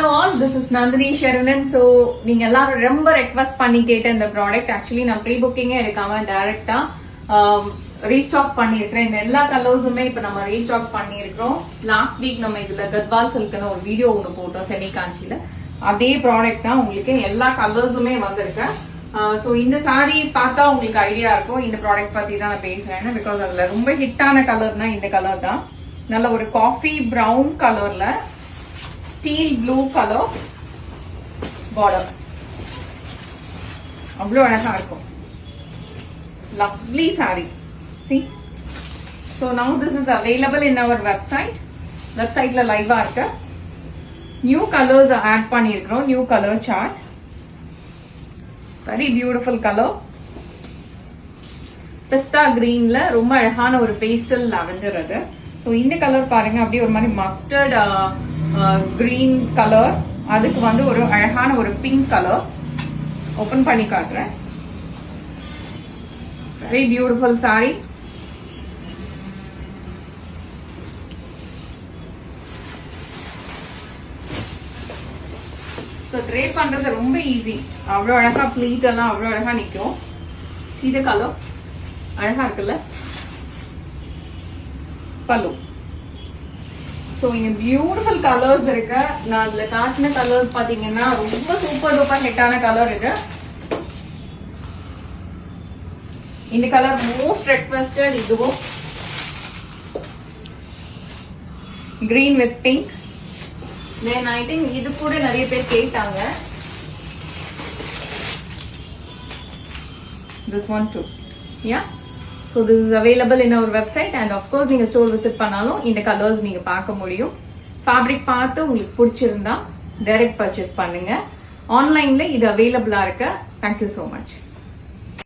Hello all, this is Nandini Sharunan. So நீங்க எல்லாரும் ரொம்ப ரெக்வெஸ்ட் பண்ணி கேட்ட இந்த ப்ராடக்ட் ஆக்சுவலி நான் ப்ரீ புக்கிங்கே எடுக்காம டைரக்டா ரீஸ்டாக் பண்ணிருக்கிறேன். இந்த எல்லா கலர்ஸுமே இப்ப நம்ம ரீஸ்டாக் பண்ணிருக்கிறோம். லாஸ்ட் வீக் நம்ம இதுல கத்வால் சில்க்னு ஒரு வீடியோ ஒன்று போட்டோம் செமி காஞ்சில. அதே ப்ராடக்ட் தான் உங்களுக்கு எல்லா கலர்ஸுமே வந்திருக்கு. ஸோ இந்த சாரி பார்த்தா உங்களுக்கு ஐடியா இருக்கும் இந்த ப்ராடக்ட் பத்தி தான் நான் பேசுறேன். பிகாஸ் அதுல ரொம்ப ஹிட்டான கலர்னா இந்த கலர் தான். நல்ல ஒரு காஃபி பிரவுன் கலர்ல steel blue color border. அவ்வளோ அழகா இருக்கும். Lovely saree. See? So now this is available in our website. Websiteல லைவா இருக்கு. New colors add பண்ணிருக்கிறோம். New color chart. Very beautiful color. Pista greenல ரொம்ப அழகான ஒரு pastel lavender அது. So இந்த கலர் பாருங்க அப்படியே ஒரு மாதிரி மஸ்டர்ட் கிரீன் கலர், அதுக்கு வந்து ஒரு அழகான ஒரு பிங்க் கலர். ஓபன் பண்ணி காட்டுறேன். Very beautiful sorry. So tray பண்றது ரொம்ப ஈஸி. அவ்வளோ அழகா ப்ளீட் எல்லாம் அவ்வளோ அழகா நிற்கும். சீத கலர் அழகா இருக்குல்ல. பல்லு. ஸோ இங்க பியூட்டிஃபுல் கலர்ஸ் இருக்கு. நான் அதுல காட்டின கலர்ஸ் பாத்தீங்கன்னா ரொம்ப சூப்பர் டூப்பர் ஹிட்டான கலர் இருக்கு. இந்த கலர் மோஸ்ட் ரெக்வெஸ்டட். இதுவும் green with pink. Then I think இது கூட நிறைய பேர் கேட்டாங்க. This one too. Yeah. So this is available in our website and of course நீங்க ஸ்டோர் விசிட் பண்ணாலும் இந்த கலர்ஸ் நீங்க பார்க்க முடியும். ஃபேப்ரிக் பார்த்து உங்களுக்கு பிடிச்சிருந்தா டைரக்ட் பர்ச்சேஸ் பண்ணுங்க. ஆன்லைன்ல இது அவைலபிளா இருக்கு. Thank you so much.